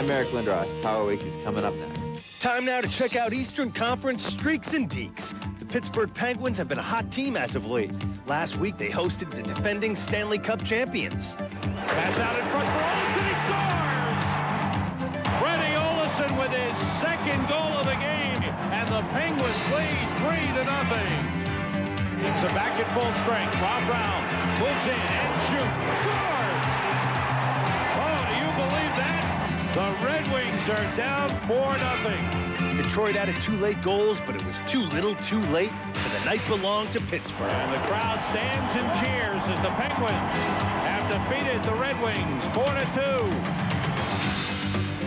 I'm Merrick Lindros. Power Week is coming up next. Time now to check out Eastern Conference streaks and deeks. The Pittsburgh Penguins have been a hot team as of late. Last week, they hosted the defending Stanley Cup champions. Pass out in front for Olsen, he scores! Freddie Olsen with his second goal of the game, and the Penguins lead 3-0. It's a back at full strength. Rob Brown moves in and shoots. Scores! Oh, do you believe that? The Red Wings are down 4-0. Detroit added 2 late goals, but it was too little too late, for the night belonged to Pittsburgh. And the crowd stands and cheers as the Penguins have defeated the Red Wings 4-2.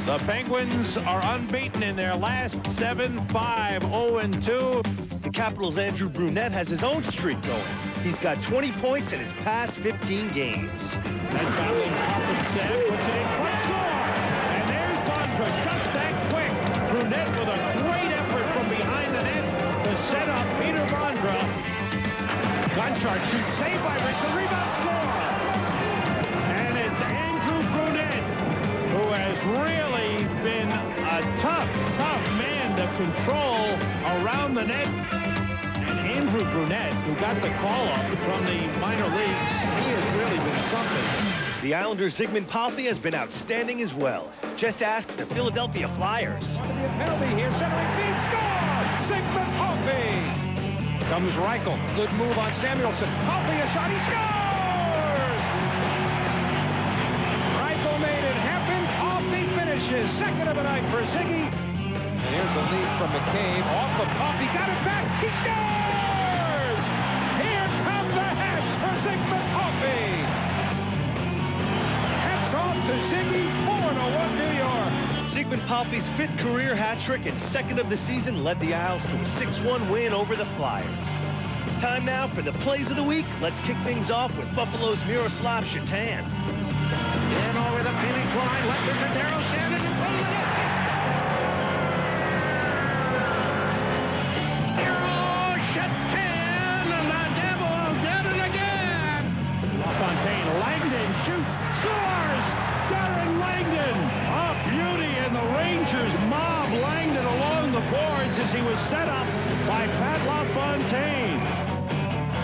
The Penguins are unbeaten in their last 7, 5-0-2. The Capitals' Andrew Brunette has his own streak going. He's got 20 points in his past 15 games. And Fowling puts it in front, score! And there's Vondra, just that quick. Brunette with a great effort from behind the net to set up Peter Vondra. Gunchard shoots, saved by Richter, rebound, score! And it's Andrew Brunette, who has really been a tough man to control around the net. And Andrew Brunette, who got the call-up from the minor leagues, he has really been something. The Islanders' Zygmunt Palffy has been outstanding as well. Just ask the Philadelphia Flyers. Going to be a penalty here, centering feed, score! Zygmunt Palffy! Comes Reichel, good move on Samuelson. Palffy, a shot, he scores! Reichel made it happen. Palffy finishes. Second of the night for Ziggy. And here's a lead from McCabe. Off of Palffy, got it back. He scores! Here come the hats for Zygmunt Palffy. Hats off to Ziggy, 4-1 New York. Zygmunt Palffy's 5th career hat trick and 2nd of the season led the Isles to a 6-1 win over the Flyers. Time now for the plays of the week. Let's kick things off with Buffalo's Miroslav Shatan. In over the Phoenix line, left it to Daryl Shannon in front of the net. Langdon shoots, scores! Darren Langdon, a beauty, and the Rangers mob Langdon along the boards as he was set up by Pat LaFontaine.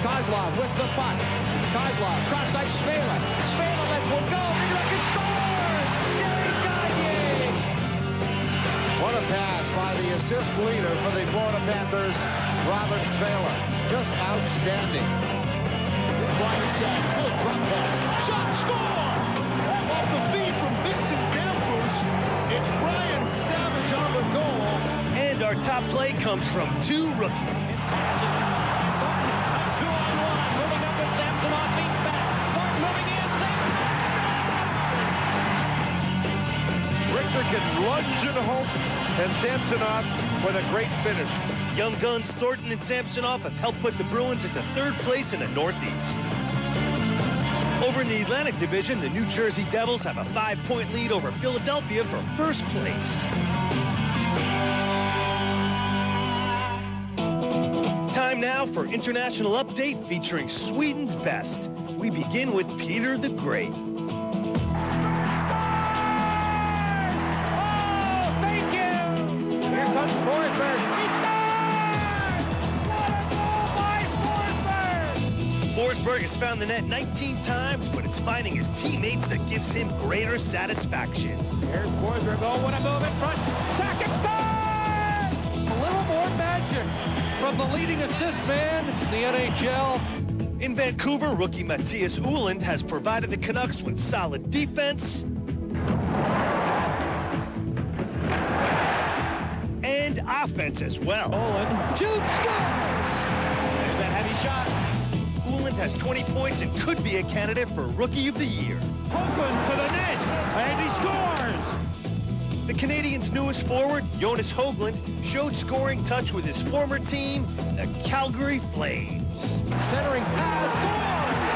Kozlov with the puck. Kozlov, cross ice, Svela. Svela lets one go, and look, he scores! Gary Gagne! What a pass by the assist leader for the Florida Panthers, Robert Svela. Just outstanding. Brian Sack, full drop pass, shot, score! Off the feed from Vincent Gambrus, it's Brian Savage on the goal. And our top play comes from 2 rookies. 2-on-1, moving up with Samsonov, beats back. Mark moving in, Samsonov. Richter can lunge and hope, and Samsonov with a great finish. Young guns Thornton and Samsonov have helped put the Bruins into 3rd place in the Northeast. Over in the Atlantic Division, the New Jersey Devils have a 5-point lead over Philadelphia for 1st place. Time now for International Update featuring Sweden's best. We begin with Peter the Great. Forsberg has found the net 19 times, but it's finding his teammates that gives him greater satisfaction. Here's Forsberg, oh, what a move in front. Sakic scores! A little more magic from the leading assist man in the NHL. In Vancouver, rookie Matthias Ueland has provided the Canucks with solid defense and offense as well. Ueland shoots, scores! There's that heavy shot. Ueland has 20 points and could be a candidate for Rookie of the Year. Hoagland to the net, and he scores! The Canadiens' newest forward, Jonas Hoagland, showed scoring touch with his former team, the Calgary Flames. Centering pass, scores!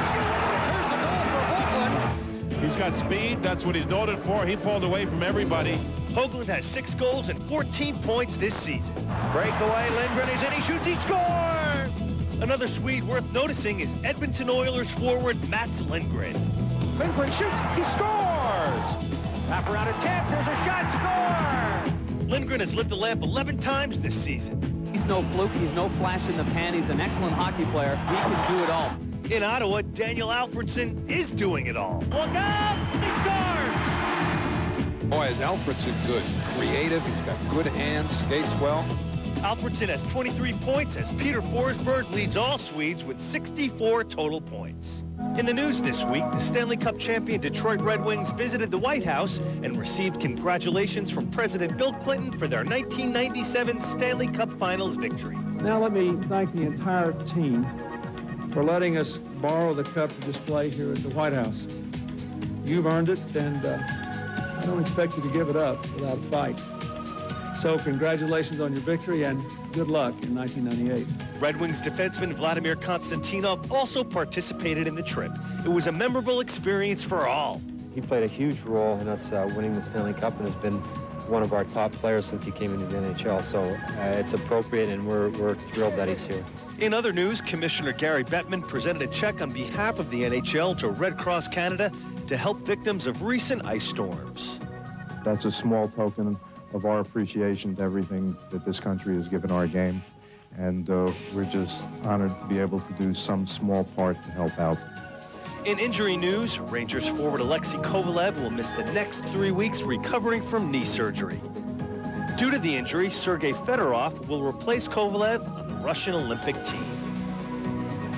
Here's a goal for Hoagland. He's got speed, that's what he's noted for. He pulled away from everybody. Hoagland has 6 goals and 14 points this season. Breakaway, Lindgren, he's in, he shoots, he scores! Another Swede worth noticing is Edmonton Oilers forward Mats Lindgren. Lindgren shoots, he scores! Wrap around attempt. There's a shot. Score! Lindgren has lit the lamp 11 times this season. He's no fluke. He's no flash in the pan. He's an excellent hockey player. He can do it all. In Ottawa, Daniel Alfredsson is doing it all. Look out! He scores! Boy, is Alfredsson good. Creative. He's got good hands. Skates well. Alfredsson has 23 points as Peter Forsberg leads all Swedes with 64 total points. In the news this week, the Stanley Cup champion Detroit Red Wings visited the White House and received congratulations from President Bill Clinton for their 1997 Stanley Cup Finals victory. Now let me thank the entire team for letting us borrow the cup to display here at the White House. You've earned it, and I don't expect you to give it up without a fight. So congratulations on your victory and good luck in 1998. Red Wings defenseman Vladimir Konstantinov also participated in the trip. It was a memorable experience for all. He played a huge role in us winning the Stanley Cup and has been one of our top players since he came into the NHL. So it's appropriate, and we're thrilled that he's here. In other news, Commissioner Gary Bettman presented a check on behalf of the NHL to Red Cross Canada to help victims of recent ice storms. That's a small token of our appreciation to everything that this country has given our game. And we're just honored to be able to do some small part to help out. In injury news, Rangers forward Alexei Kovalev will miss the next 3 weeks recovering from knee surgery. Due to the injury, Sergei Fedorov will replace Kovalev on the Russian Olympic team.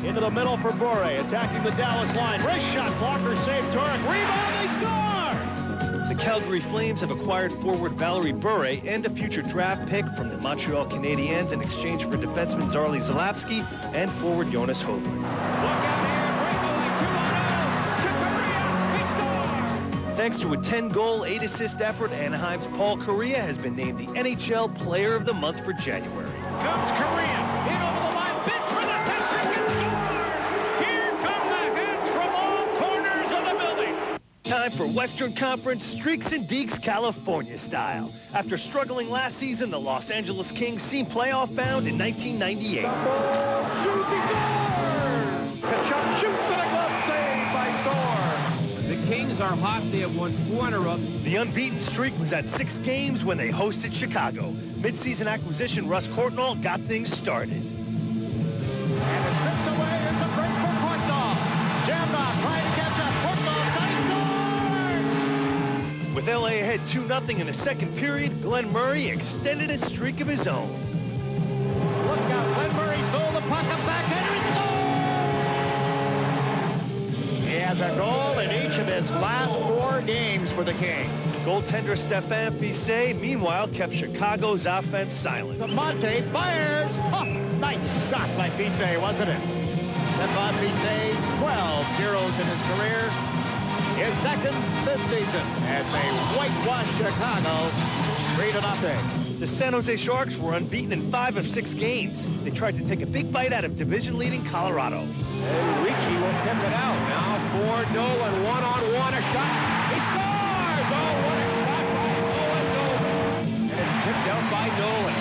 Into the middle for Bure, attacking the Dallas line. Wrist shot, blocker save, Turek. Rebound, they score! The Calgary Flames have acquired forward Valerie Bure and a future draft pick from the Montreal Canadiens in exchange for defenseman Zarli Zalapski and forward Jonas Hogler. Look out here, breakaway, 2-on-0, to Correa, he scores! Thanks to a 10-goal, 8-assist effort, Anaheim's Paul Correa has been named the NHL Player of the Month for January. Comes Correa, in over the line, bit for the hat-trick and scores! Here come the hits from all corners of the building! Time for Western Conference Streaks and Deeks California style. After struggling last season, the Los Angeles Kings seem playoff bound in 1998. Shoots, he scores! Kachuk shoots and a glove save by Storm. The Kings are hot. They have won 4 in a row. The unbeaten streak was at 6 games when they hosted Chicago. Mid-season acquisition Russ Courtnall got things started. And it's stripped away. It's a break for Courtnall. Jamrock trying to catch up. Courtnall trying to score! With LA ahead 2-0 in the second period, Glenn Murray extended a streak of his own. Look out, Glenn Murray stole the puck, up back, and he scores! He has a goal in each of his last 4 games for the Kings. Goaltender Stéphane Fiset, meanwhile, kept Chicago's offense silent. Monte fires! Oh, nice stop by Fiset, wasn't it? Stéphane Fiset, 12 zeros in his career. His second this season as they whitewash Chicago 3-0. The San Jose Sharks were unbeaten in 5 of 6 games. They tried to take a big bite out of division-leading Colorado. And Ricci will tip it out. Now for Nolan, one-on-one, a shot. He scores! Oh, what a shot by Nolan. And it's tipped out by Nolan.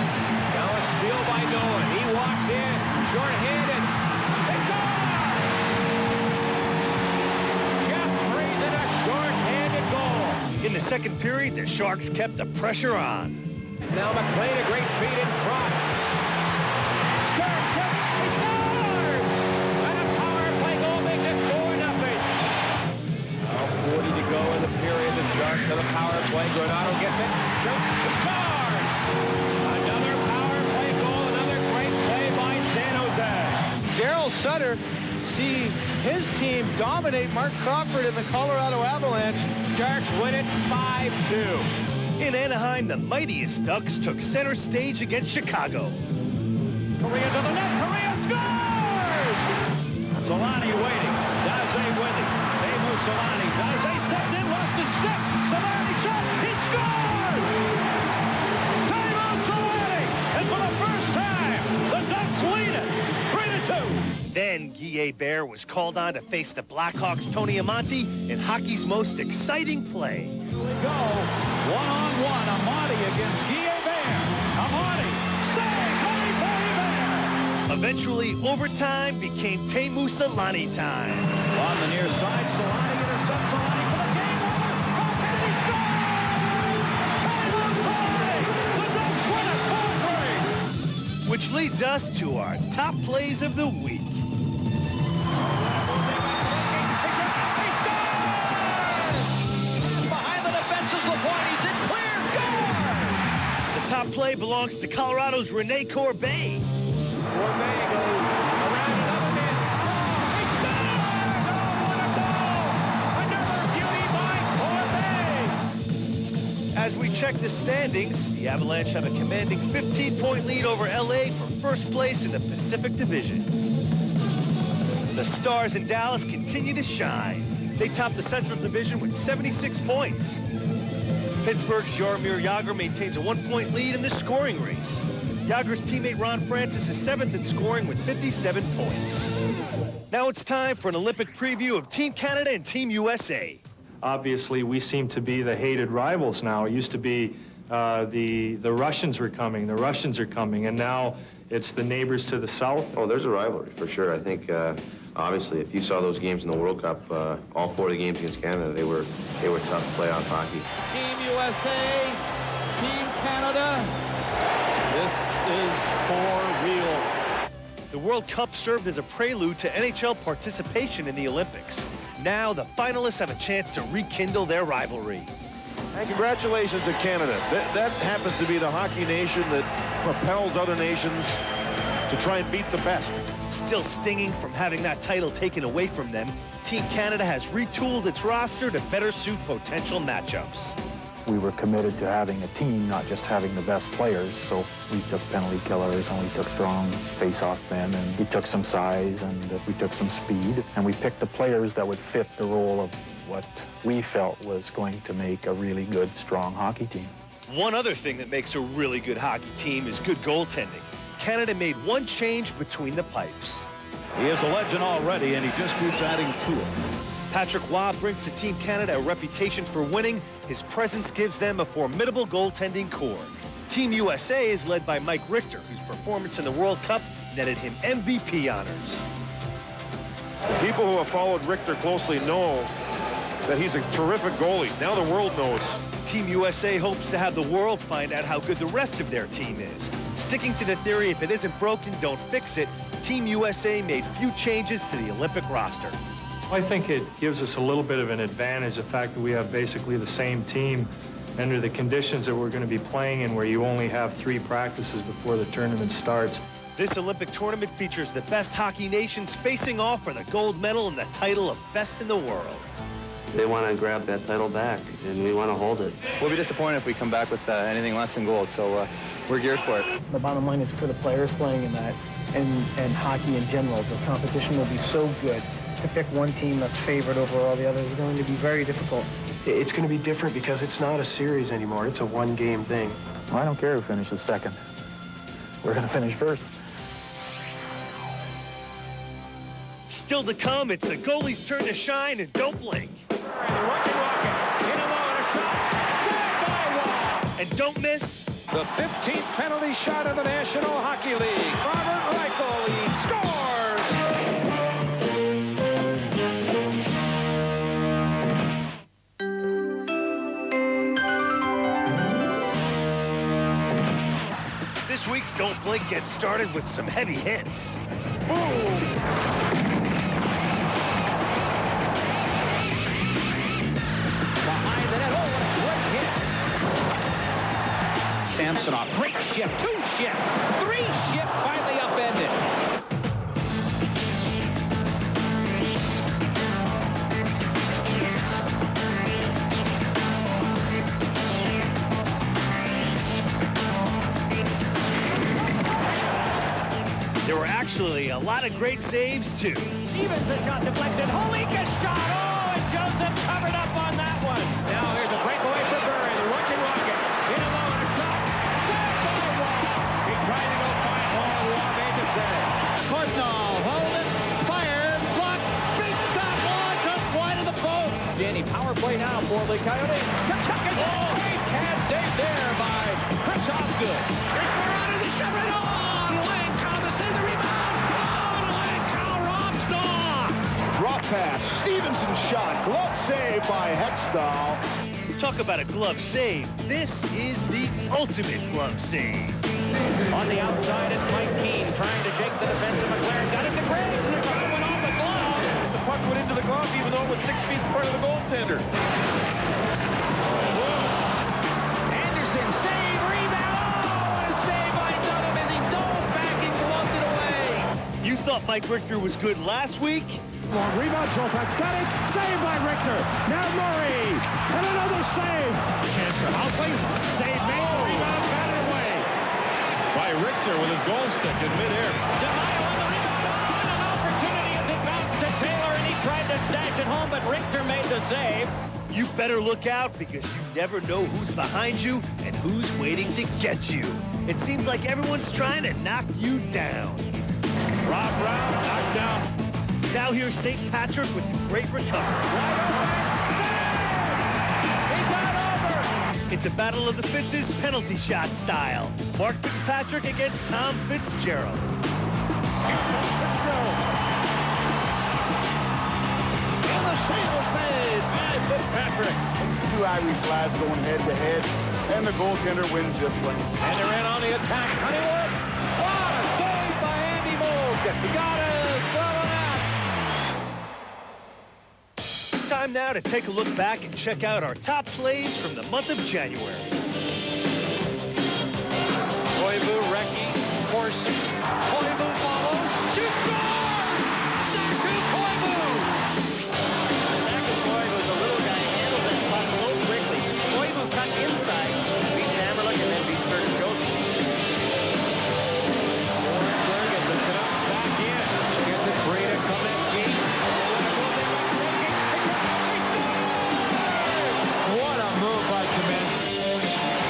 Now a steal by Nolan. He walks in, short-handed. They score! Jeff Friesen, a short-handed goal. In the second period, the Sharks kept the pressure on. Now McLean, a great feed in front. Stern shoots, he scores! And a power play goal makes it 4-0. Now 40 to go in the period. The Sharks to the power play. Granado gets it, shoots, he scores! Another power play goal, another great play by San Jose. Daryl Sutter sees his team dominate Mark Crawford in the Colorado Avalanche. Sharks win it 5-2. In Anaheim, the mightiest Ducks took center stage against Chicago. Correa to the net, Correa scores! Solani waiting, Daze with it. They move Solani, Daze stepped in, lost his stick. Solani shot, he scores! Timo Solani! And for the first time, the Ducks lead it, 3-2. Then Guy Bear was called on to face the Blackhawks' Tony Amonte in hockey's most exciting play. Here we go. One-on-one, Amati against Guy Bear. Amati, save, Murray Bear. Eventually, overtime became Teemu Solani time. On the near side, Solani intercepts Solani for the game over. Oh, and he scores! which leads us to our top plays of the week. Behind the defenses, LaPointe, he's in clear, score! The top play belongs to Colorado's Rene Corbet. Corbet goes around another man. He scores! Oh, what a goal! Another beauty by Corbet! As we check the standings, the Avalanche have a commanding 15-point lead over LA for first place in the Pacific Division. The Stars in Dallas continue to shine. They top the Central Division with 76 points. Pittsburgh's Jaromir Jagr maintains a 1-point lead in the scoring race. Jagr's teammate Ron Francis is 7th in scoring with 57 points. Now it's time for an Olympic preview of Team Canada and Team USA. Obviously, we seem to be the hated rivals now. It used to be the Russians were coming, the Russians are coming, and now it's the neighbors to the south. Oh, there's a rivalry for sure. I think obviously, if you saw those games in the World Cup, all 4 of the games against Canada, they were tough playoff hockey. Team USA, Team Canada, this is for real. The World Cup served as a prelude to NHL participation in the Olympics. Now the finalists have a chance to rekindle their rivalry. And congratulations to Canada. That happens to be the hockey nation that propels other nations to try and beat the best. Still stinging from having that title taken away from them, Team Canada has retooled its roster to better suit potential matchups. We were committed to having a team, not just having the best players, so we took penalty killers and we took strong face-off men, and we took some size and we took some speed, and we picked the players that would fit the role of what we felt was going to make a really good, strong hockey team. One other thing that makes a really good hockey team is good goaltending. Canada made one change between the pipes. He is a legend already, and he just keeps adding to it. Patrick Roy brings to Team Canada a reputation for winning. His presence gives them a formidable goaltending core. Team USA is led by Mike Richter, whose performance in the World Cup netted him MVP honors. People who have followed Richter closely know that he's a terrific goalie. Now the world knows. Team USA hopes to have the world find out how good the rest of their team is. Sticking to the theory, if it isn't broken, don't fix it, Team USA made few changes to the Olympic roster. I think it gives us a little bit of an advantage, the fact that we have basically the same team under the conditions that we're going to be playing in, where you only have 3 practices before the tournament starts. This Olympic tournament features the best hockey nations facing off for the gold medal and the title of best in the world. They want to grab that title back, and we want to hold it. We'll be disappointed if we come back with anything less than gold, so we're geared for it. The bottom line is for the players playing in that, and hockey in general, the competition will be so good. To pick one team that's favored over all the others is going to be very difficult. It's going to be different because it's not a series anymore. It's a one-game thing. Well, I don't care who finishes second. We're going to finish first. Still to come, it's the goalie's turn to shine, and don't blink. And don't miss the 15th penalty shot of the National Hockey League. Robert Reichel, he scores! This week's Don't Blink gets started with some heavy hits. Boom! Samsonov, great shift, 2 shifts, 3 shifts finally upended. There were actually a lot of great saves, too. Stevens has got deflected. Holinka shot. Oh, and Joseph covered up on that one. Now here's a breakaway for Burry. The Russian rocket. In alone, a shot. Saved by Wall. He tried to go find Wall. Wall made the save. Cortnall, hold it, fired, blocked, big stop, Wall just wide of the post. Danny, power play now for the Coyotes. Kachuk is great catch saved there by Chris Osgood. It's Morano to shove it on. Langkow to save the rebound. Oh, Langkow robs Daw. Drop pass, Stevenson shot, glove save by Hextall. Talk about a glove save. This is the ultimate glove save. On the outside, it's Mike Keane trying to shake the defense of McLaren. Got it to Graves, and the shot went off the glove. The puck went into the glove, even though it was 6 feet in front of the goaltender. Anderson, save, rebound. Oh, and a save by Dunham as he dove back and gloved it away. You thought Mike Richter was good last week? Long rebound, Showtime got it. Saved by Richter. Now Murray. And another save. Chance for Housley. Save made. Rebound, got it away. By Richter with his goal stick in midair. Denial on the rebound. An opportunity as it bounced to Taylor, and he tried to stash it home, but Richter made the save. You better look out, because you never know who's behind you and who's waiting to get you. It seems like everyone's trying to knock you down. Rob Brown knocked down. Now here's St. Patrick with the great recovery. He got over. It's a battle of the Fitzes, penalty shot style. Mark Fitzpatrick against Tom Fitzgerald. Here comes Fitzgerald. And the save was made by Fitzpatrick. Two Irish lads going head-to-head, and the goaltender wins this one. And they're in on the attack. Honeywood. What a save by Andy Moog. He got his glove on that. Time now to take a look back and check out our top plays from the month of January. Koivu, Recchi, Corson. Koivu follows. Shoots, scores! Saku Koivu! Saku Koivu's a little guy. He handles that puck so quickly. Koivu cuts inside, beats Hammerlick, and then beats Curtis Jones. Forsberg gets the Canucks back in. Gets it free to Kaminsky. What a move by Kaminsky.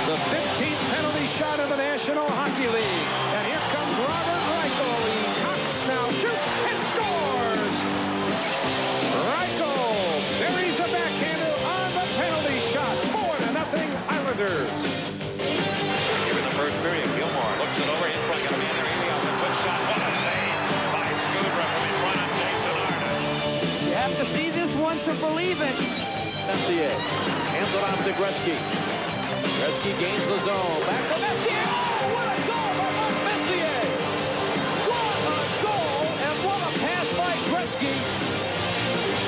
The 15th penalty shot of the National Hockey League. And here comes Robert Reichel. He cocks now, shoots, and scores! Reichel buries a backhander on the penalty shot. 4-0 Islanders. Given the first period, Gilmore looks it over in front. Got to be in there. Ely off a quick shot. What a save by Scudra from in front of Jason Arden. You have to see this one to believe it. Messier hands it off to Gretzky. Gretzky gains the zone. Back to Messier. Oh, what a goal by Mark Messier! What a goal and what a pass by Gretzky.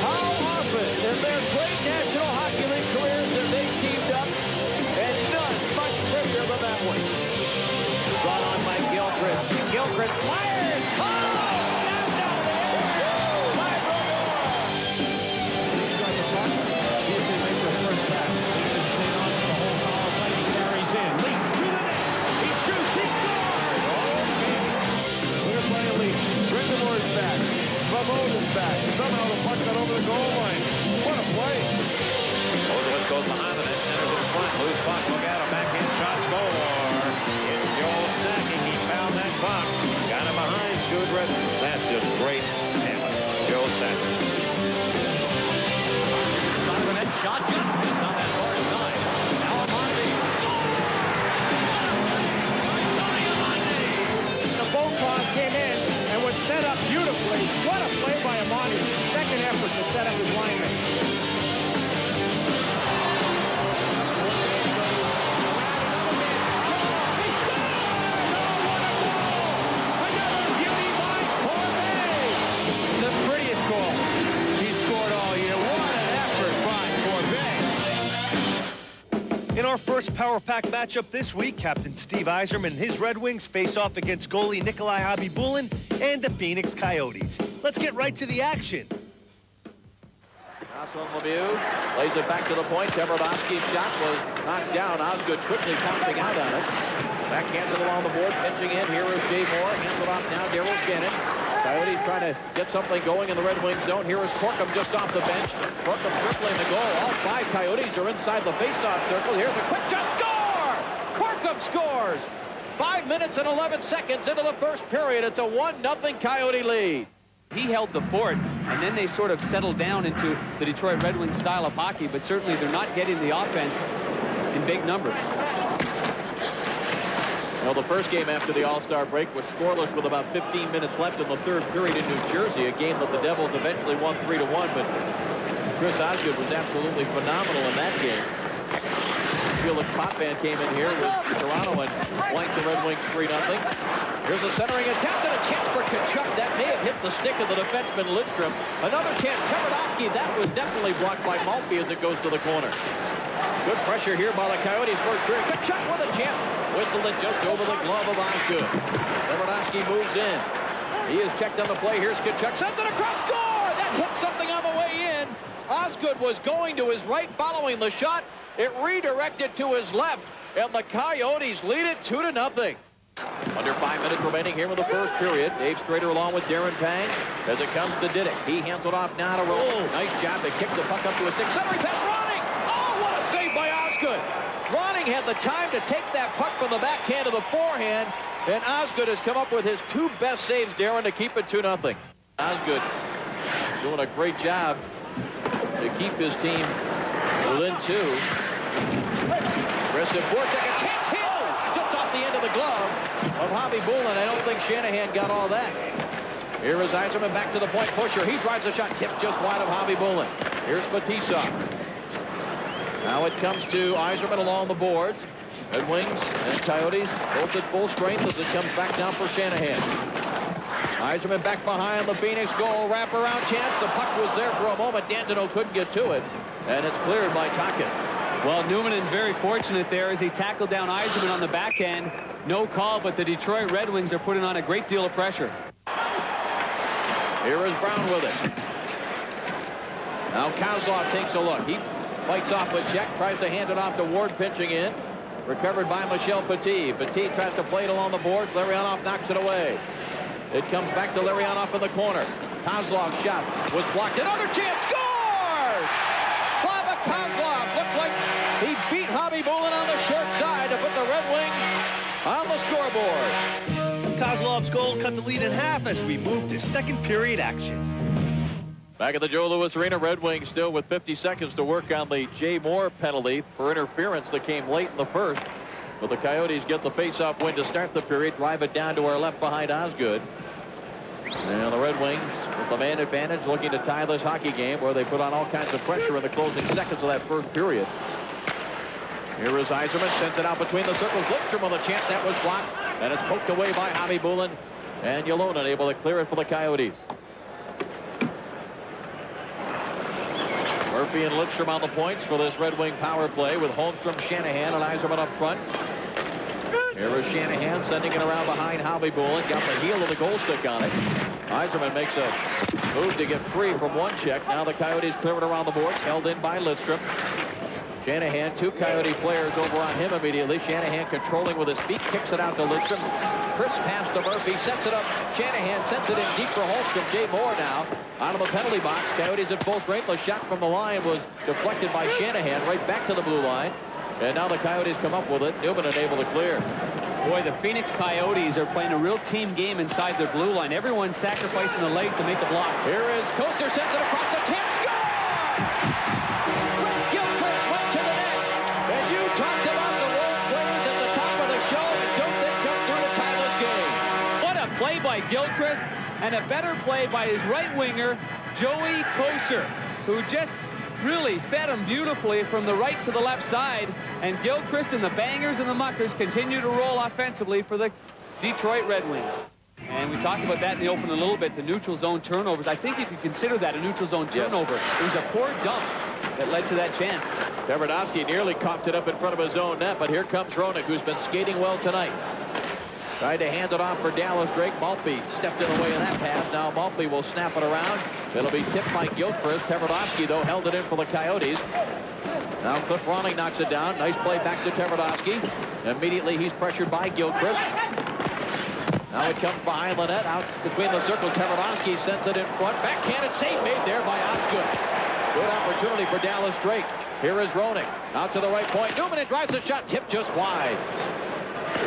How often in their great National Hockey League careers have they teamed up? And none much prettier than that one. Brought on by Gilchrist. Gilchrist fires. Oh! Knocked out of the air by Brodeur. Shot the puck. See if they make the first pass. They should stay on for the whole power play. He carries in. Leach to the net. He shoots. He scores. Okay. We're playing Leach. Brindamore's back. Svoboda's back. Somehow the puck got over the goal line. What a play. Ozowitz goes behind the net, centers it in front. Loose puck, look at him. Backhand shot, score. It's Joel Sakic. He found that puck. Got him behind Scudra. That's just great handling. Joel Sakic. Side of the net, shot just not that far inside. Now Amante. The Volkov came in and was set up beautifully. What a play by Amante. Second effort to set up his lineman. The prettiest goal he scored all year. What an effort by Corbeil. In our first Power Pack matchup this week, Captain Steve Yzerman and his Red Wings face off against goalie Nikolai Habibulin and the Phoenix Coyotes. Let's get right to the action. Jocelyn Lemieux lays it back to the point. Tebrodowski's shot was knocked down. Osgood quickly pouncing out on it. Backhands it along the board, pitching in. Here is Jay Moore. Hands it off now. Daryl Shannon. Coyotes trying to get something going in the Red Wings zone. Here is Corkum just off the bench. Corkum tripling the goal. All 5 Coyotes are inside the faceoff circle. Here's a quick shot. Score! Corkum scores! 5 minutes and 11 seconds into the first period. It's a 1-0 Coyote lead. He held the fort, and then they sort of settled down into the Detroit Red Wings style of hockey, but certainly they're not getting the offense in big numbers. Well, the first game after the All-Star break was scoreless with about 15 minutes left in the third period in New Jersey, a game that the Devils eventually won 3-1, but Chris Osgood was absolutely phenomenal in that game. Felix Potvin came in here with Toronto and blanked the Red Wings 3-0. Here's a centering attempt and a chance for Tkachuk. That may have hit the stick of the defenseman Lidstrom. Another chance. Taranovsky, that was definitely blocked by Maltby as it goes to the corner. Good pressure here by the Coyotes. First period. Tkachuk with a chance. Whistled it just over the glove of Osgood. Taranovsky moves in. He is checked on the play. Here's Tkachuk. Sends it across. Score! That hit something on the way in. Osgood was going to his right following the shot. It redirected to his left, and the Coyotes lead it 2-0. Under 5 minutes remaining here in the first period. Dave Strader along with Darren Pang as it comes to Diddick. He hands it off now to Rowe. Nice job. They kick the puck up to a stick. Centering pass. Ronning! Oh, what a save by Osgood. Ronning had the time to take that puck from the backhand to the forehand, and Osgood has come up with his 2 best saves, Darren, to keep it 2-0. Osgood doing a great job to keep his team within 2. Aggressive forecheck, a chance here! Just off the end of the glove of Hobby Bullen. I don't think Shanahan got all that. Here is Yzerman back to the point. Pusher, he drives a shot, tipped just wide of Hobby Bullen. Here's Fetisov. Now it comes to Yzerman along the boards. Red Wings and Coyotes both at full strength as it comes back down for Shanahan. Yzerman back behind the Phoenix goal. Wraparound chance. The puck was there for a moment. Dandino couldn't get to it. And it's cleared by Tocchet. Well, Numanen's very fortunate there as he tackled down Yzerman on the backhand. No call, but the Detroit Red Wings are putting on a great deal of pressure. Here is Brown with it. Now Kozlov takes a look. He fights off a check. Tries to hand it off to Ward pitching in. Recovered by Michel Petit. Petit tries to play it along the boards. Larionov knocks it away. It comes back to Larionov in the corner. Kozlov's shot was blocked. Another chance. Scores! Slava Kozlov looked like he beat Hobby Bullen on the short side to put the Red Wings on the scoreboard. Kozlov's goal cut the lead in half as we move to second period action. Back at the Joe Louis Arena, Red Wings still with 50 seconds to work on the Jay Moore penalty for interference that came late in the first. But the Coyotes get the face-off win to start the period, drive it down to our left behind Osgood. And the Red Wings with the man advantage looking to tie this hockey game where they put on all kinds of pressure in the closing seconds of that first period. Here is Yzerman, sends it out between the circles. Lidstrom on the chance, that was blocked. And it's poked away by Hobby Bullen. And Ylonen able to clear it for the Coyotes. Murphy and Lidstrom on the points for this Red Wing power play with Holmstrom, Shanahan, and Yzerman up front. Here is Shanahan sending it around behind Hobby Bullen. Got the heel of the goal stick on it. Yzerman makes a move to get free from one check. Now the Coyotes clear it around the boards. Held in by Lidstrom. Shanahan, 2 Coyote players over on him immediately. Shanahan controlling with his feet. Kicks it out to Lidstrom. Crisp pass to Murphy. Sets it up. Shanahan sends it in deep for Holmstrom. Jay Moore now out of the penalty box. Coyotes at full strength. The shot from the line was deflected by Shanahan right back to the blue line. And now the Coyotes come up with it. Newman unable to clear. Boy, the Phoenix Coyotes are playing a real team game inside their blue line. Everyone's sacrificing a leg to make a block. Here is Koster, sends it across the tip. Score! Rick Gilchrist went to the net. And you talked about the role players at the top of the show. And don't they come through to tie this game? What a play by Gilchrist, and a better play by his right winger, Joey Koster, who just really fed him beautifully from the right to the left side. And Gilchrist and the Bangers and the Muckers continue to roll offensively for the Detroit Red Wings. And we talked about that in the open a little bit, the neutral zone turnovers. I think you could consider that a neutral zone turnover. Yes. It was a poor dump that led to that chance. Taranovsky nearly cocked it up in front of his own net, but here comes Roenick, who's been skating well tonight. Tried to hand it off for Dallas Drake. Maltby stepped in the way of that pass. Now Maltby will snap it around. It'll be tipped by Gilchrist. Taranovsky, though, held it in for the Coyotes. Now Cliff Ronning knocks it down. Nice play back to Taranovsky. Immediately he's pressured by Gilchrist. Now it comes behind the net, out between the circles. Taranovsky sends it in front. Backhanded save made there by Osgood. Good opportunity for Dallas Drake. Here is Roenick. Out to the right point. Newman drives the shot. Tipped just wide.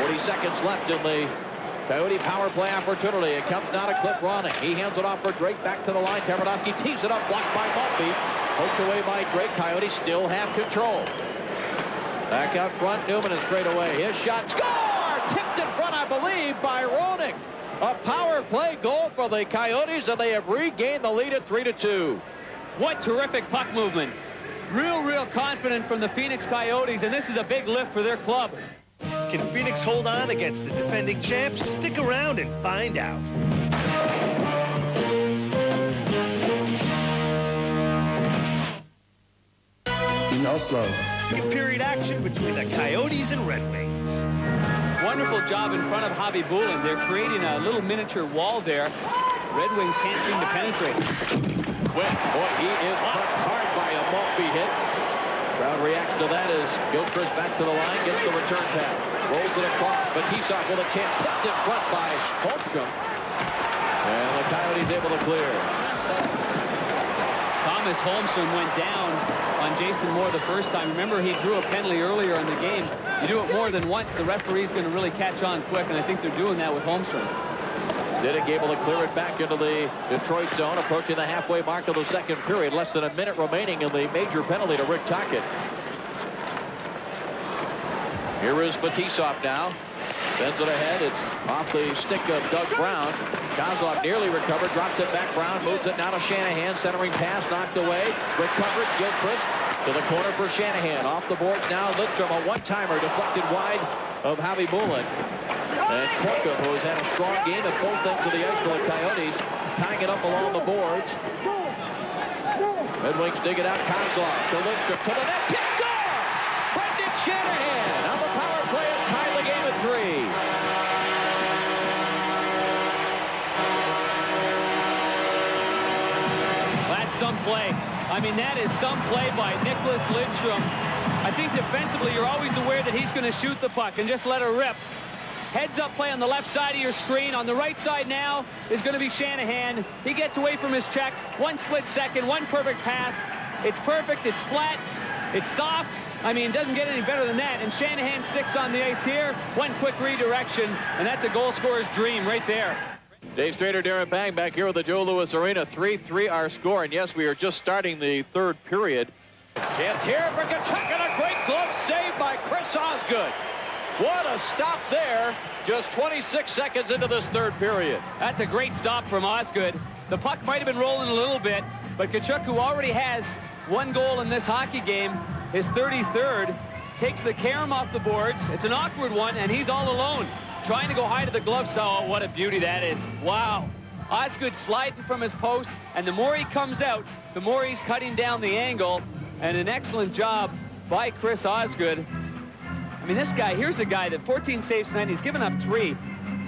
40 seconds left in the Coyote power play opportunity. It comes now to Cliff Ronning. He hands it off for Drake. Back to the line. Taranovsky tees it up. Blocked by Maltby. Poked away by Drake. Coyotes still have control. Back out front. Newman is straight away. His shot. Score! Tipped in front, I believe, by Roenick. A power play goal for the Coyotes, and they have regained the lead at 3-2. What terrific puck movement. real confident from the Phoenix Coyotes, and this is a big lift for their club. Can Phoenix hold on against the defending champs? Stick around and find out. In Oslo. Period action between the Coyotes and Red Wings. Wonderful job in front of Javi Bulin. They're creating a little miniature wall there. Red Wings can't seem to penetrate. Boy, he is crushed hard by a Maltby hit. Crowd reacts to that as Gilchrist back to the line, gets the return pass, rolls it across. Batisov with a chance, tipped in front by Holmstrom. And the Coyotes able to clear. Thomas Holmstrom went down on Jason Moore the first time. Remember, he drew a penalty earlier in the game. You do it more than once, the referee's going to really catch on quick, and I think they're doing that with Holmstrom. Diddick able to clear it back into the Detroit zone, approaching the halfway mark of the second period. Less than a minute remaining in the major penalty to Rick Tocchet. Here is Batisov now. Sends it ahead. It's off the stick of Doug Brown. Kozlov nearly recovered, drops it back. Brown moves it now to Shanahan. Centering pass knocked away. Recovered. Gilchrist to the corner for Shanahan. Off the boards now. Lidstrom, a one-timer deflected wide of Javi Bulin. And Korka, who has had a strong game at both ends of the ice for the Coyotes, tying it up along the boards. Red Wings dig it out. Kozlov to Lidstrom to the net. Kick, score! Brendan Shanahan on the power play and tied the game at 3. That's some play. I mean, that is some play by Nicholas Lidstrom. I think defensively, you're always aware that he's going to shoot the puck and just let her rip. Heads up play on the left side of your screen. On the right side now is going to be Shanahan. He gets away from his check. One split second, one perfect pass. It's perfect, it's flat, it's soft. I mean, it doesn't get any better than that. And Shanahan sticks on the ice here. One quick redirection, and that's a goal scorer's dream right there. Dave Strader, Darren Bang back here with the Joe Louis Arena. 3-3 our score, and yes, we are just starting the third period. Chance here for Tkachuk, and a great glove save by Chris Osgood. What a stop there, just 26 seconds into this third period. That's a great stop from Osgood. The puck might have been rolling a little bit, but Tkachuk, who already has one goal in this hockey game, his 33rd, takes the carom off the boards. It's an awkward one, and he's all alone, trying to go high to the glove. So, oh, what a beauty that is. Wow. Osgood sliding from his post, and the more he comes out, the more he's cutting down the angle, and an excellent job by Chris Osgood. I mean, this guy, here's a guy that 14 saves tonight. He's given up 3.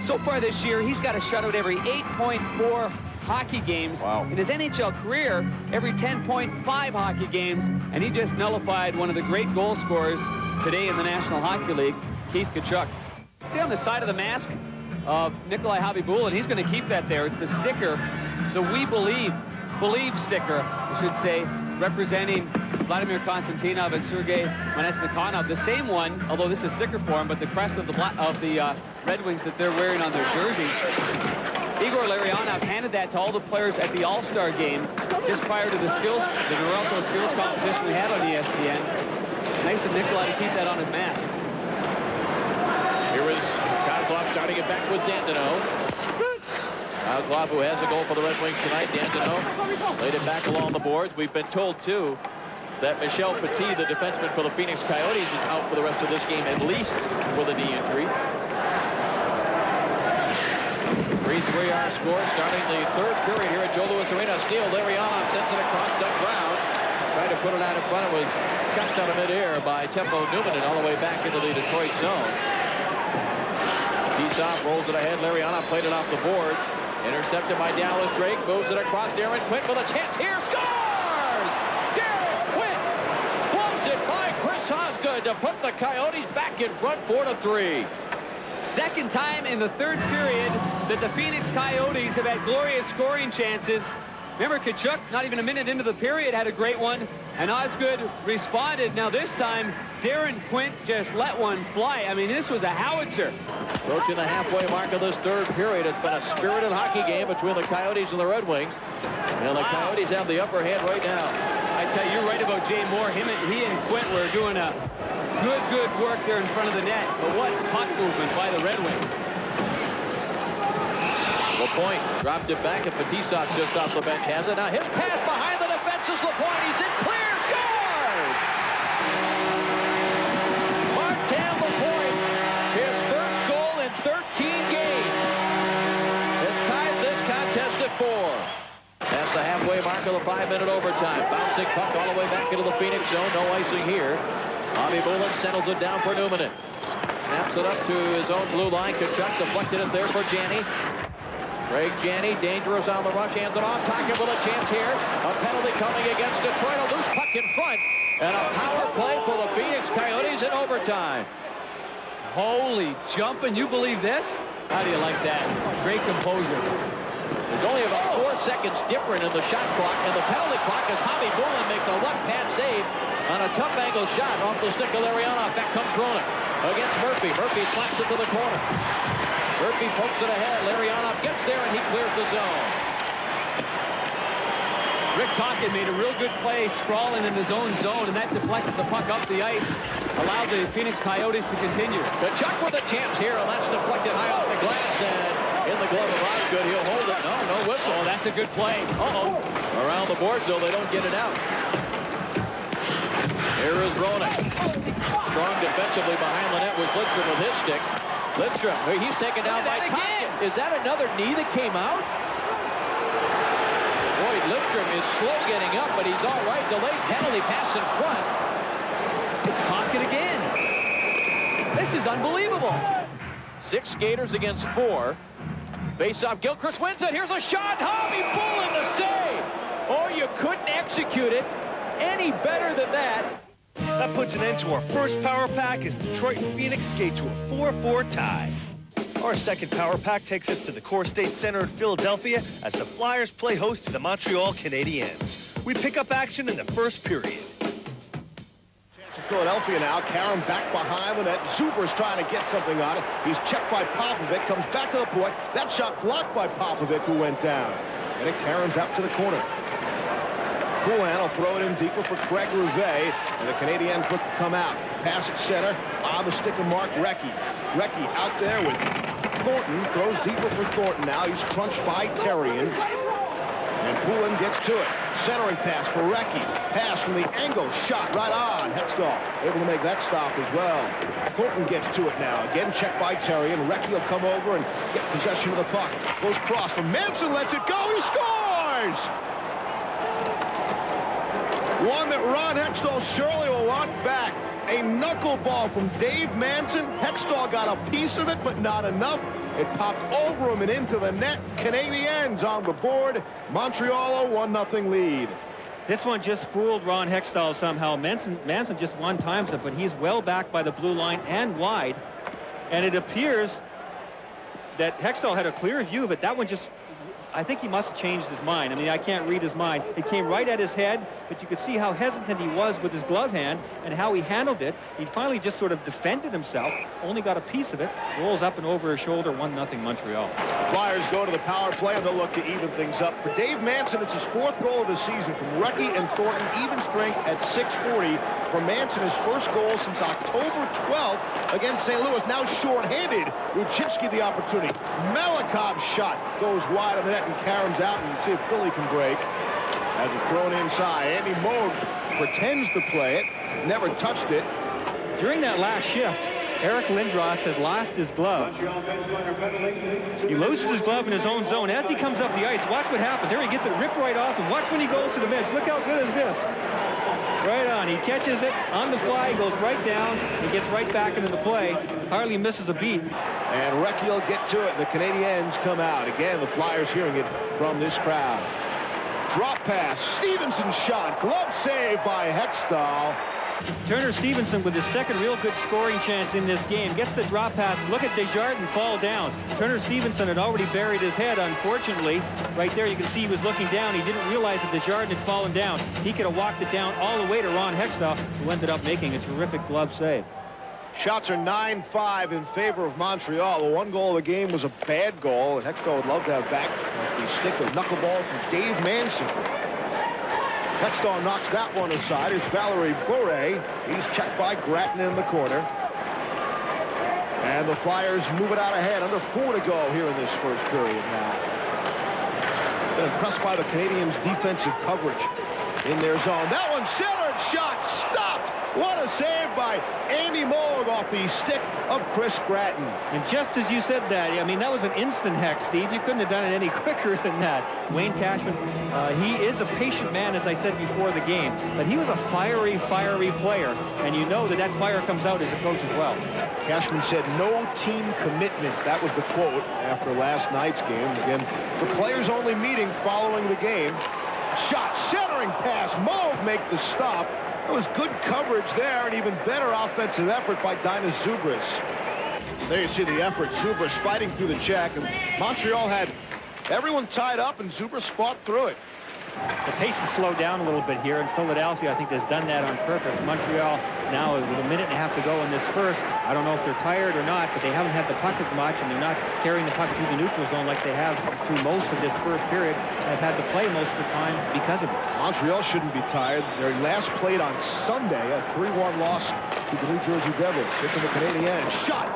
So far this year, he's got a shutout every 8.4 hockey games. Wow. In his NHL career, every 10.5 hockey games, and he just nullified one of the great goal scorers today in the National Hockey League, Keith Tkachuk. See on the side of the mask of Nikolai Khabibulin, he's going to keep that there. It's the sticker, the We Believe sticker, I should say, representing Vladimir Konstantinov and Sergei Monesnikanov. The same one, although this is sticker form, but the crest of the Red Wings that they're wearing on their jerseys. Igor Larionov handed that to all the players at the All-Star game just prior to the Norelco skills competition we had on ESPN. Nice of Nikolai to keep that on his mask. Here is Kozlov starting it back with Dandino. Kozlov, who has a goal for the Red Wings tonight. Dandino laid it back along the boards. We've been told, too, that Michel Petit, the defenseman for the Phoenix Coyotes, is out for the rest of this game, at least with a knee injury. 3-3 our score, starting the third period here at Joe Louis Arena. Steele, Larionov sends it across Doug Brown. Tried to put it out in front. It was checked out of midair by Teppo Newman and all the way back into the Detroit zone. Keysop rolls it ahead. Larionov played it off the boards. Intercepted by Dallas Drake. Moves it across. Darren Quint with a chance here. Scores! Darren Quint blows it by Chris Osgood to put the Coyotes back in front 4-3. Second time in the third period that the Phoenix Coyotes have had glorious scoring chances. Remember, Tkachuk, not even a minute into the period, had a great one, and Osgood responded. Now this time, Darren Quint just let one fly. I mean, this was a howitzer. Approaching the halfway mark of this third period. It's been a spirited hockey game between the Coyotes and the Red Wings. And the Coyotes have the upper hand right now. I tell you, you're right about Jay Moore. He and Quint were doing a good work there in front of the net. But what puck movement by the Red Wings. LaPointe dropped it back, and Batisov just off the bench has it. Now his pass behind the defense is LaPointe. He's in, clear, scores! mark of the 5-minute overtime. Bouncing puck all the way back into the Phoenix zone. No icing here. Bobby Bullen settles it down for Newman. Snaps it up to his own blue line. Kachuk deflected it there for Janney. Craig Janney, dangerous on the rush, hands it off. Tocchet with a chance here. A penalty coming against Detroit. A loose puck in front. And a power play for the Phoenix Coyotes in overtime. Holy jumping. You believe this? How do you like that? Great composure. There's only about 4 seconds different in the shot clock and the penalty clock as Bobby Bullen makes a left-hand save on a tough angle shot off the stick of Larionov. Back comes Roenick against Murphy. Murphy slaps it to the corner. Murphy pokes it ahead. Larionov gets there and he clears the zone. Rick Tocchet made a real good play sprawling in his own zone, and that deflected the puck up the ice, allowed the Phoenix Coyotes to continue. Kachuk with a chance here, and that's deflected high off the glass, and in the glove of Osgood, he'll hold it. No whistle. Oh, that's a good play. Uh-oh. Around the boards, though, they don't get it out. Here is Roenick. Strong defensively behind the net was Lidstrom with his stick. Lidstrom, he's taken down by Tocchet. Is that another knee that came out? Boyd Lidstrom is slow getting up, but he's all right. Delayed penalty pass in front. It's Tocchet again. This is unbelievable. 6 skaters against 4. Face-off, Gilchrist wins it. Here's a shot. Bobby Bullen the save. Oh, you couldn't execute it any better than that. That puts an end to our first power pack as Detroit and Phoenix skate to a 4-4 tie. Our second power pack takes us to the Core State Center in Philadelphia as the Flyers play host to the Montreal Canadiens. We pick up action in the first period. Chance of Philadelphia now. Karam back behind the net. Zuber's trying to get something on it. He's checked by Popovic. Comes back to the point. That shot blocked by Popovic, who went down. And Karam's out to the corner. Poulin will throw it in deeper for Craig Rivet, and the Canadiens look to come out. Pass at center on the stick of Mark Recchi. Recchi out there with Thornton, throws deeper for Thornton now. He's crunched by Terrien, and Poulin gets to it. Centering pass for Recchi. Pass from the angle, shot right on. Hextall able to make that stop as well. Thornton gets to it now. Again checked by Terrien. Recchi will come over and get possession of the puck. Goes cross from Manson, lets it go. He scores! One that Ron Hextall surely will want back. A knuckleball from Dave Manson. Hextall got a piece of it, but not enough. It popped over him and into the net. Canadiens on the board. Montreal a 1-0 lead. This one just fooled Ron Hextall somehow. Manson just one-times it, but he's well back by the blue line and wide. And it appears that Hextall had a clear view of it. That one just... I think he must have changed his mind. I mean, I can't read his mind. It came right at his head, but you could see how hesitant he was with his glove hand and how he handled it. He finally just sort of defended himself, only got a piece of it, rolls up and over his shoulder, 1-0 Montreal. Flyers go to the power play, and they'll look to even things up. For Dave Manson, it's his 4th goal of the season from Recchi and Thornton, even strength at .640. For Manson, his first goal since October 12th against St. Louis. Now short-handed. Lucinski the opportunity. Malakov's shot goes wide of the net, and Karam's out, and see if Philly can break. As it's thrown inside. Andy Moog pretends to play it. Never touched it. During that last shift, Eric Lindros had lost his glove. He loses his glove in his own zone. As he comes up the ice, watch what happens. There he gets it ripped right off, and watch when he goes to the bench. Look how good is this. Right on. He catches it on the fly, goes right down, and gets right back into the play. Hardly misses a beat. And Recchi will get to it. The Canadiens come out. Again, the Flyers hearing it from this crowd. Drop pass. Stevenson shot. Glove save by Hextall. Turner Stevenson with his second real good scoring chance in this game. Gets the drop pass. Look at Desjardins fall down. Turner Stevenson had already buried his head, unfortunately. Right there you can see he was looking down. He didn't realize that Desjardins had fallen down. He could have walked it down all the way to Ron Hextall, who ended up making a terrific glove save. Shots are 9-5 in favor of Montreal. The 1 goal of the game was a bad goal, and Hextall would love to have back the stick of knuckleball from Dave Manson. Hextall knocks that one aside. Here's Valerie Bure. He's checked by Gratton in the corner. And the Flyers move it out ahead. Under 4 to go here in this first period now. Been impressed by the Canadiens' defensive coverage in their zone. That one centered, shot stopped What a save by Andy Moog off the stick of Chris Gratton. And just as you said that, I mean, that was an instant hex, Steve. You couldn't have done it any quicker than that. Wayne Cashman, he is a patient man, as I said before the game, but he was a fiery player, and you know that fire comes out as a coach as well. Cashman said no team commitment. That was the quote after last night's game. Again, it's a players-only meeting following the game. Shot, centering pass. Moog make the stop. It was good coverage there, and even better offensive effort by Dinas Zubris. There you see the effort. Zubris fighting through the check, and Montreal had everyone tied up, and Zubris fought through it. The pace has slowed down a little bit here, and Philadelphia, I think, has done that on purpose. Montreal now with a minute and a half to go in this first. I don't know if they're tired or not, but they haven't had the puck as much, and they're not carrying the puck through the neutral zone like they have through most of this first period, and have had to play most of the time because of it. Montreal shouldn't be tired. They last played on Sunday, a 3-1 loss to the New Jersey Devils. Hit from the Canadiens. Shot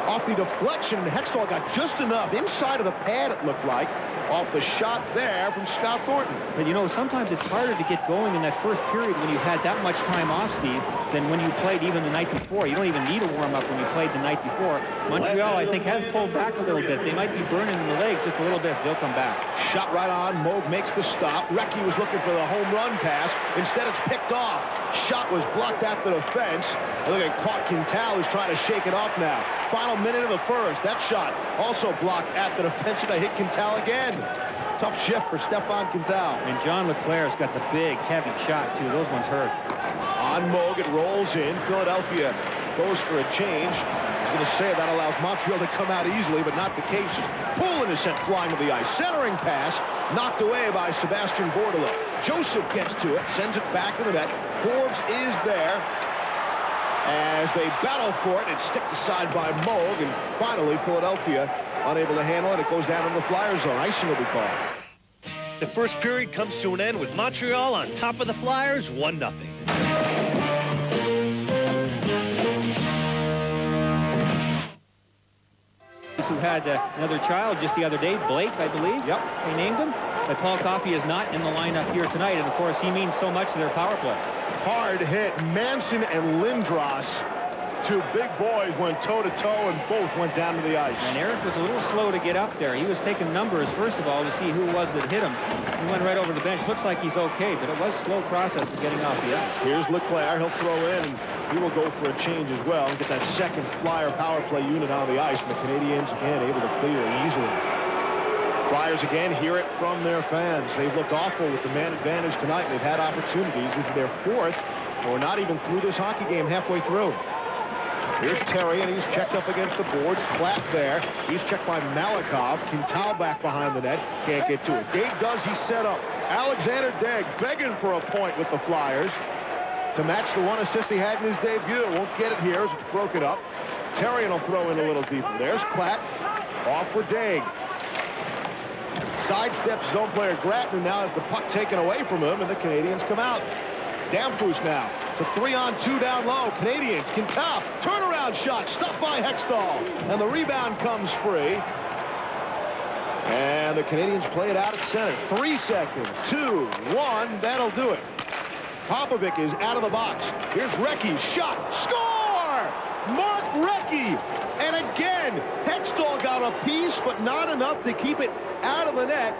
off the deflection, and Hextall got just enough inside of the pad, it looked like, off the shot there from Scott Thornton. But you know, sometimes it's harder to get going in that first period when you've had that much time off, Steve, than when you played even the night before. You don't even need a warm-up when you played the night before. Montreal, I think, has pulled back a little bit. They might be burning in the legs just a little bit. They'll come back. Shot right on. Moog makes the stop. Recchi was looking for the home run pass. Instead, it's picked off. Shot was blocked at the defense. And look at caught Quintal, who's trying to shake it off now. Final minute of the first. That shot also blocked at the defense. They hit Quintal again. Tough shift for Stefan Quintal. And John LeClair's got the big, heavy shot, too. Those ones hurt. On Moog, it rolls in. Philadelphia goes for a change. I was going to say that allows Montreal to come out easily, but not the case. Poulin is sent flying to the ice. Centering pass knocked away by Sebastian Bordeleau. Joseph gets to it, sends it back in the net. Forbes is there. As they battle for it, it's sticked aside by Moog, and finally Philadelphia unable to handle it. It goes down in the Flyer zone. Icing will be called. The first period comes to an end with Montreal on top of the Flyers, 1-0. Who had another child just the other day, Blake, I believe. Yep. They named him. But Paul Coffey is not in the lineup here tonight, and of course he means so much to their power play. Hard hit. Manson and Lindros, two big boys, went toe-to-toe, and both went down to the ice. And Eric was a little slow to get up there. He was taking numbers, first of all, to see who it was that hit him. He went right over the bench. Looks like he's okay, but it was a slow process of getting off the ice. Here's Leclerc. He'll throw in, and he will go for a change as well and get that second Flyer power play unit on the ice. And the Canadiens, again, able to clear easily. Flyers again hear it from their fans. They've looked awful with the man advantage tonight, and they've had opportunities. This is their fourth, and we're not even through this hockey game halfway through. Here's Terry, and he's checked up against the boards. Clapp there. He's checked by Malikov. Quintal back behind the net. Can't get to it. Daigle does. He's set up. Alexander Daigle begging for a point with the Flyers to match the one assist he had in his debut. Won't get it here as it's broken up. Terry will throw in a little deeper. There's Clapp. Off for Daigle. Sidesteps his own player Gratton, and now has the puck taken away from him, and the Canadiens come out. Damphus now to 3-on-2 down low. Canadiens, Quintal, turnaround shot, stopped by Hextall, and the rebound comes free. And the Canadiens play it out at center. 3 seconds, 2, 1, that'll do it. Popovic is out of the box. Here's Recchi, shot, score! Mark Recchi, and again, Hextall got a piece, but not enough to keep it out of the net.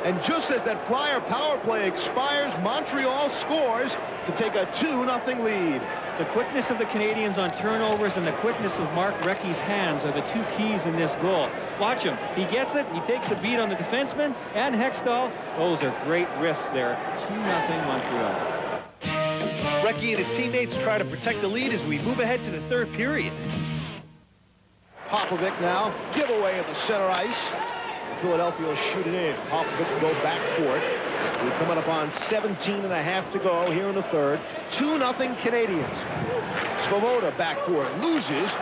And just as that Flyer power play expires, Montreal scores to take a 2-0 lead. The quickness of the Canadiens on turnovers and the quickness of Mark Recchi's hands are the two keys in this goal. Watch him. He gets it. He takes the beat on the defenseman and Hextall. Those are great risks there. 2-0 Montreal. Recchi and his teammates try to protect the lead as we move ahead to the third period. Popovic now, giveaway at the center ice. Philadelphia will shoot it in. Popovic will go back for it. We're coming up on 17.5 to go here in the third. 2-0 Canadiens. Svoboda back for it. Loses.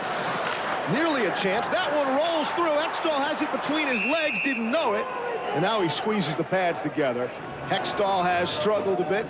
Nearly a chance. That one rolls through. Hextall has it between his legs. Didn't know it. And now he squeezes the pads together. Hextall has struggled a bit.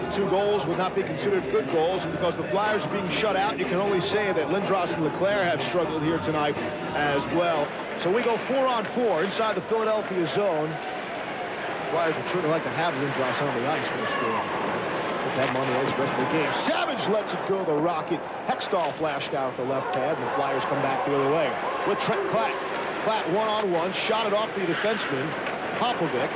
The 2 goals would not be considered good goals, and because the Flyers are being shut out, you can only say that Lindros and Leclerc have struggled here tonight as well. So we go 4-on-4 inside the Philadelphia zone. The Flyers would certainly like to have Lindros on the ice for this 4-on-4. Put that on the ice the rest of the game. Savage lets it go, the Rocket. Hextall flashed out the left pad, and the Flyers come back the other way. With Trent Klatt. Klatt one-on-one, shot it off the defenseman, Popovic.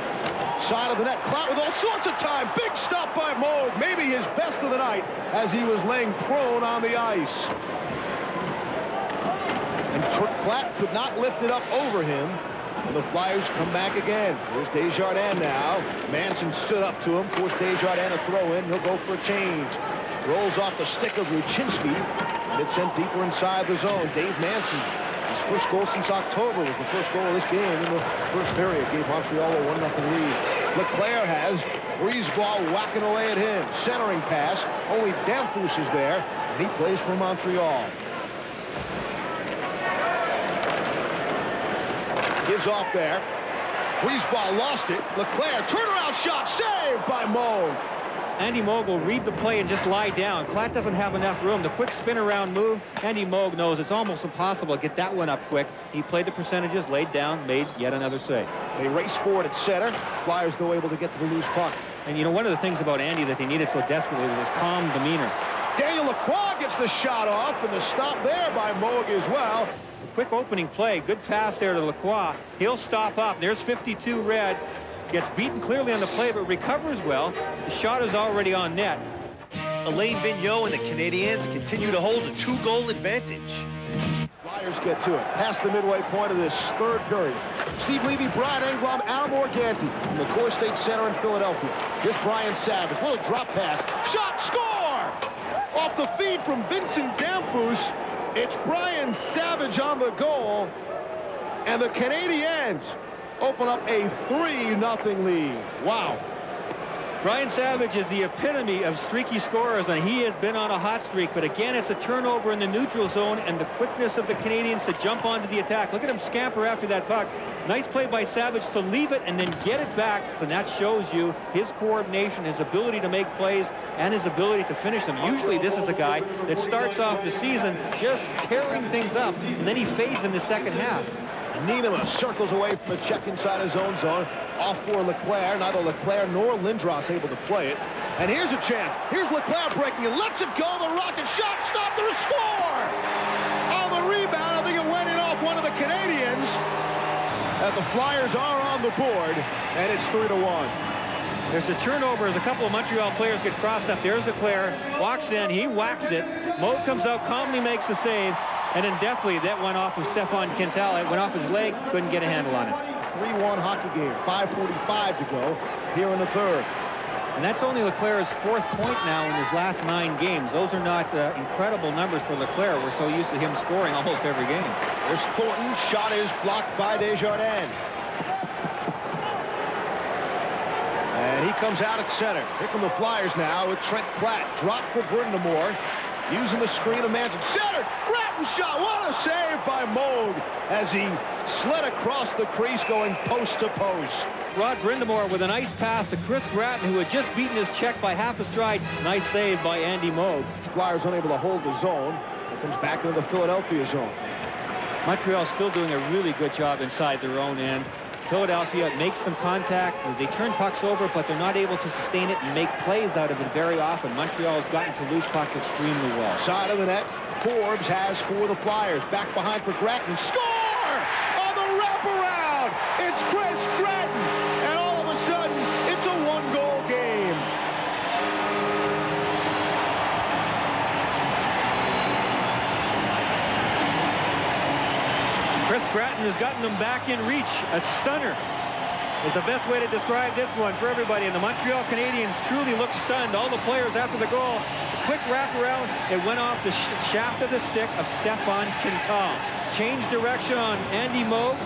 Side of the net, Klatt with all sorts of time. Big stop by Moog, maybe his best of the night as he was laying prone on the ice. And Klatt could not lift it up over him. And the Flyers come back again. Here's Desjardins now. Manson stood up to him, forced Desjardins to throw in. He'll go for a change. Rolls off the stick of Ruchinski, and it's sent deeper inside the zone. Dave Manson, his first goal since October, was the first goal of this game in the first period. Gave Montreal a 1-0 lead. Leclaire has Breezeball whacking away at him. Centering pass. Only Damphousse is there, and he plays for Montreal. Gives off there. Breezeball lost it. Leclaire, turnaround shot, saved by Moog. Andy Moog will read the play and just lie down. Klatt doesn't have enough room. The quick spin around move, Andy Moog knows it's almost impossible to get that one up quick. He played the percentages, laid down, made yet another save. They race forward at center. Flyers though able to get to the loose puck. And you know, one of the things about Andy that they needed so desperately was his calm demeanor. Daniel Lacroix gets the shot off, and the stop there by Moog as well. Quick opening play, good pass there to Lacroix. He'll stop up. There's 52 red. Gets beaten clearly on the play, but recovers well. The shot is already on net. Alain Vigneault and the Canadiens continue to hold a 2-goal advantage. Flyers get to it. Past the midway point of this third period. Steve Levy, Brian Engblom, Al Morganti from the Core State Center in Philadelphia. Here's Brian Savage. Little drop pass. Shot, score! Off the feed from Vincent Damphousse. It's Brian Savage on the goal, and the Canadiens open up a 3-0 lead. Wow. Brian Savage is the epitome of streaky scorers, and he has been on a hot streak. But again, it's a turnover in the neutral zone, and the quickness of the Canadiens to jump onto the attack. Look at him scamper after that puck. Nice play by Savage to leave it and then get it back. And that shows you his coordination, his ability to make plays, and his ability to finish them. Usually this is a guy that starts off the season just tearing things up, and then he fades in the second half. Nienema circles away from the check inside his own zone. Off for Leclaire. Neither Leclaire nor Lindros able to play it. And here's a chance. Here's Leclaire breaking it. Lets it go. The Rocket shot. Stop. There's a score. On the rebound, I think it went in off one of the Canadiens. And the Flyers are on the board. And it's 3-1. There's a turnover as a couple of Montreal players get crossed up. There's Leclaire. Walks in. He whacks it. Moog comes out. Calmly makes the save. And then definitely that went off of Stefan Quintal. It went off his leg. Couldn't get a handle on it. 3-1 hockey game. 5:45 to go here in the third. And that's only Leclaire's 4th point now in his last 9 games. Those are not incredible numbers for Leclaire. We're so used to him scoring almost every game. There's Thornton. Shot is blocked by Desjardins. And he comes out at center. Here come the Flyers now with Trent Klatt. Drop for Brindamore. Using the screen of Manson. Centered. Gratton shot. What a save by Moog as he slid across the crease going post to post. Rod Brindamore with a nice pass to Chris Gratton, who had just beaten his check by half a stride. Nice save by Andy Moog. Flyers unable to hold the zone. It comes back into the Philadelphia zone. Montreal still doing a really good job inside their own end. Philadelphia makes some contact. They turn pucks over, but they're not able to sustain it and make plays out of it very often. Montreal has gotten to loose pucks extremely well. Side of the net, Forbes has for the Flyers. Back behind for Gratton. Score! On the wraparound! It's Chris Gratton! And all of a sudden, it's a 1-goal game. Chris Gratton has gotten them back in reach. A stunner is the best way to describe this one for everybody. And the Montreal Canadiens truly look stunned. All the players after the goal. A quick wraparound. It went off the shaft of the stick of Stefan Quintal. Changed direction on Andy Moog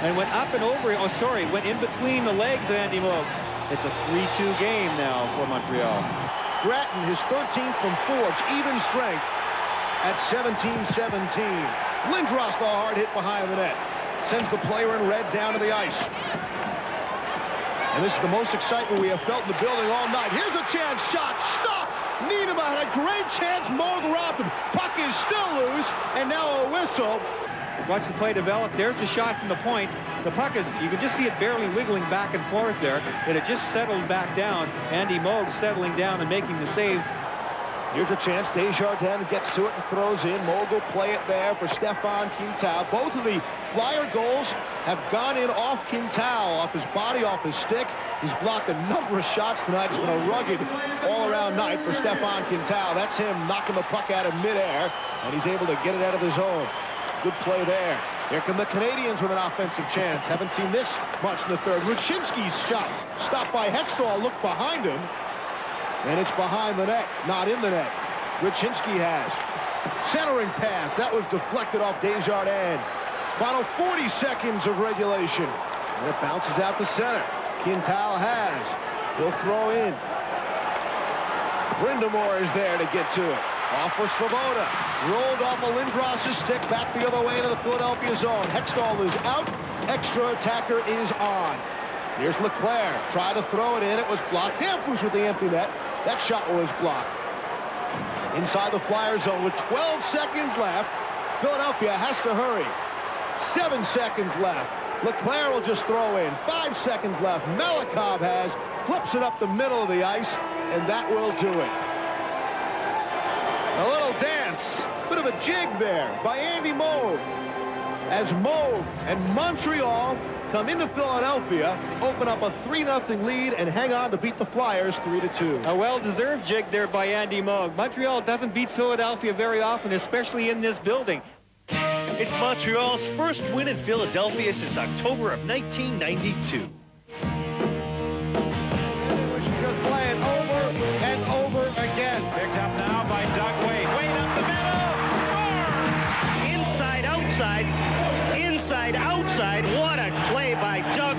and went up and over. Oh, sorry, went in between the legs of Andy Moog. It's a 3-2 game now for Montreal. Gratton, his 13th from Forbes, even strength at 17-17. Lindros, the hard hit behind the net. Sends the player in red down to the ice. And this is the most excitement we have felt in the building all night. Here's a chance. Shot. Stop. Nienema had a great chance. Moog robbed him. Puck is still loose. And now a whistle. Watch the play develop. There's the shot from the point. The puck is, you can just see it barely wiggling back and forth there. It had just settled back down. Andy Moog settling down and making the save. Here's a chance. Desjardins gets to it and throws in. Moog will play it there for Stefan Quintal. Both of the Flyer goals have gone in off Quintal, off his body, off his stick. He's blocked a number of shots tonight. It's been a rugged all-around night for Stefan Quintal. That's him knocking the puck out of midair, and he's able to get it out of the zone. Good play there. Here come the Canadiens with an offensive chance. Haven't seen this much in the third. Ruchinski's shot stopped by Hextall. Look behind him. And it's behind the net, not in the net. Ruchinski has. Centering pass. That was deflected off Desjardins. Final 40 seconds of regulation. And it bounces out the center. Quintal has. He'll throw in. Brindamore is there to get to it. Off for Svoboda. Rolled off of Lindros' stick back the other way into the Philadelphia zone. Hextall is out. Extra attacker is on. Here's Leclerc. Tried to throw it in. It was blocked. Danfus with the empty net. That shot was blocked. Inside the Flyer zone with 12 seconds left. Philadelphia has to hurry. 7 seconds left. Leclerc will just throw in. 5 seconds left. Malikov has. Flips it up the middle of the ice, and that will do it. A little dance. Bit of a jig there by Andy Moog. As Moog and Montreal come into Philadelphia, open up a 3-0 lead, and hang on to beat the Flyers 3-2. A well-deserved jig there by Andy Moog. Montreal doesn't beat Philadelphia very often, especially in this building. It's Montreal's first win in Philadelphia since October of 1992. Just play it over and over again. Picked up now by Doug Wade. Wade up the middle. Score! Inside, outside. Inside, outside. What a play by Doug